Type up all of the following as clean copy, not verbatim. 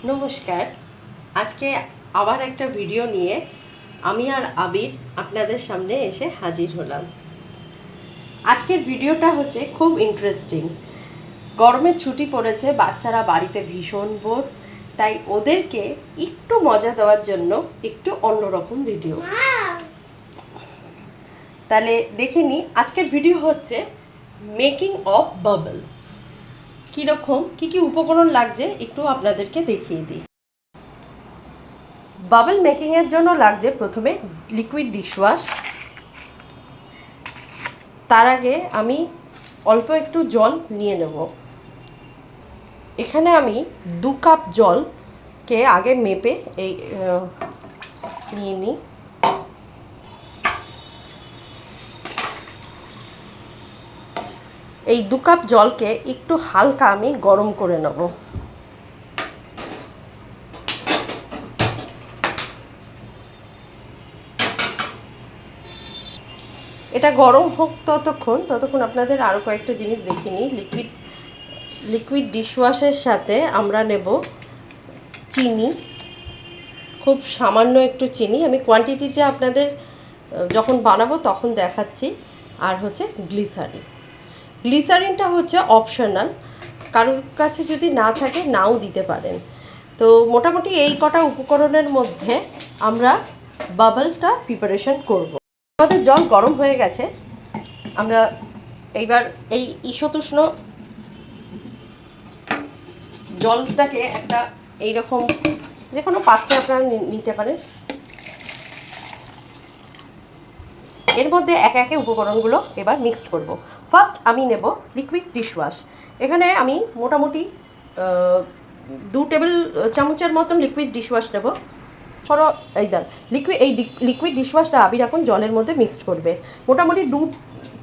নমস্কার। আজকে আবার একটা ভিডিও নিয়ে আমি আর আবির আপনাদের সামনে এসে হাজির হলাম। আজকের ভিডিওটা হচ্ছে খুব ইন্টারেস্টিং। গরমের ছুটি পড়েছে, বাচ্চারা বাড়িতে ভীষণ বোর, তাই ওদেরকে একটু মজা দেওয়ার জন্য একটু অন্যরকম ভিডিও। তাহলে দেখে নিই। আজকের ভিডিও হচ্ছে মেকিং অফ বাবল। কীরকম কী কী উপকরণ লাগছে একটু আপনাদেরকে দেখিয়ে দিই। বাবল মেকিংয়ের জন্য লাগছে প্রথমে লিকুইড ডিশওয়াশ। তার আগে আমি অল্প একটু জল নিয়ে নেব। এখানে আমি 2 কাপ জলকে আগে মেপে এই নিয়ে নিই। এই 2 কাপ জলকে একটু হালকা আমি গরম করে নেব। এটা গরম হোক ততক্ষণ আপনাদের আরও কয়েকটা জিনিস দেখিয়ে নিই। লিকুইড ডিশওয়াশের সাথে আমরা নেব চিনি, খুব সামান্য একটু চিনি। আমি কোয়ান্টিটিটা আপনাদের যখন বানাবো তখন দেখাচ্ছি। আর হচ্ছে গ্লিসারিনটা হচ্ছে অপশনাল, কারোর কাছে যদি না থাকে নাও দিতে পারেন। তো মোটামুটি এই কটা উপকরণের মধ্যে আমরা বাবলটা প্রিপারেশন করব। আমাদের জল গরম হয়ে গেছে। আমরা এইবার এই ঈষদুষ্ণ জলটাকে একটা এইরকম যে কোনো পাত্রে আপনারা নিতে পারেন। এর মধ্যে একে একে উপকরণগুলো এবার মিক্সড করব। ফার্স্ট আমি নেব লিকুইড ডিশওয়াশ। এখানে আমি মোটামুটি 2 টেবিল চামচের মতন লিকুইড ডিশওয়াশ নেব। ধরো এই লিকুইড ডিশওয়াশটা আবির এখন জলের মধ্যে মিক্সড করবে। মোটামুটি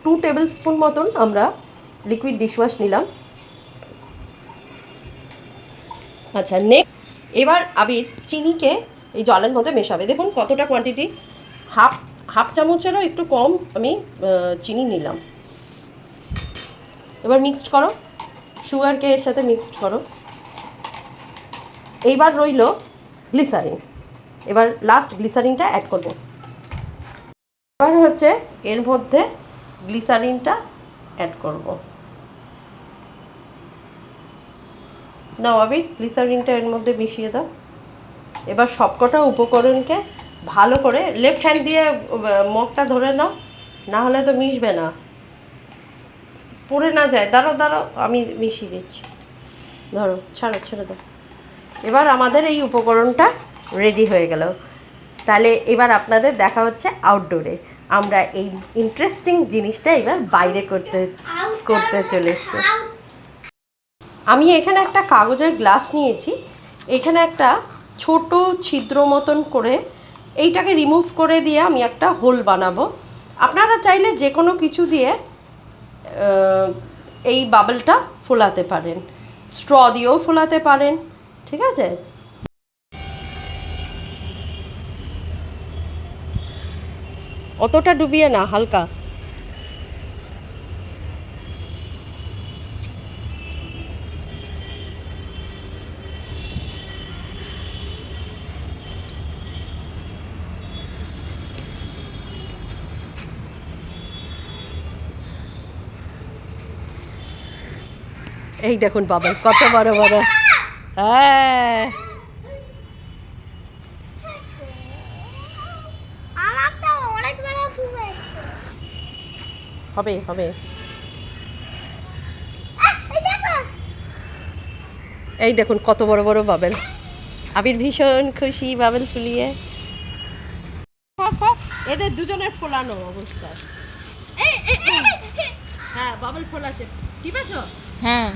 2 টেবিল স্পুন মতন আমরা লিকুইড ডিশওয়াশ নিলাম। আচ্ছা, এবার আবির চিনিকে এই জলের মধ্যে মেশাবে। দেখুন কতটা কোয়ান্টিটি, হাফ চামচেরও একটু কম আমি চিনি নিলাম। এবার মিক্সড করো, সুগারকে এর সাথে মিক্সড করো। এইবার রইল গ্লিসারিন। এবার লাস্ট গ্লিসারিনটা অ্যাড করব। এবার হচ্ছে এর মধ্যে গ্লিসারিনটা অ্যাড করব। নাও আবির গ্লিসারিনটা এর মধ্যে মিশিয়ে দাও। এবার সবকটা উপকরণকে ভালো করে লেফট হ্যান্ড দিয়ে মগটা ধরে নাও, না হলে তো মিশবে না, পড়ে না যায়। দাঁড়াও আমি মিশিয়ে দিচ্ছি। ধরো, ছেড়ে দাও। এবার আমাদের এই উপকরণটা রেডি হয়ে গেল। তাহলে এবার আপনাদের দেখা হচ্ছে আউটডোরে। আমরা এই ইন্টারেস্টিং জিনিসটা এবার বাইরে করতে চলেছি। আমি এখানে একটা কাগজের গ্লাস নিয়েছি। এখানে একটা ছোট ছিদ্র মতন করে এইটাকে রিমুভ করে দিয়ে আমি একটা হোল বানাবো। আপনারা চাইলে যে কোনো কিছু দিয়ে এই বাবলটা ফোলাতে পারেন, স্ট্র দিয়েও ফোলাতে পারেন, ঠিক আছে। অতটা ডুবিয়ে না, হালকা। এই দেখুন বাবল কত বড় বড়। হ্যাঁ, হবে। এই দেখুন কত বড় বড় বাবল। আবির ভীষণ খুশি বাবল ফুলিয়ে। এদের দুজনের ফোলানো অবস্থা। হ্যাঁ, বাবল ফোলাচ্ছে, ঠিক আছে। হ্যাঁ,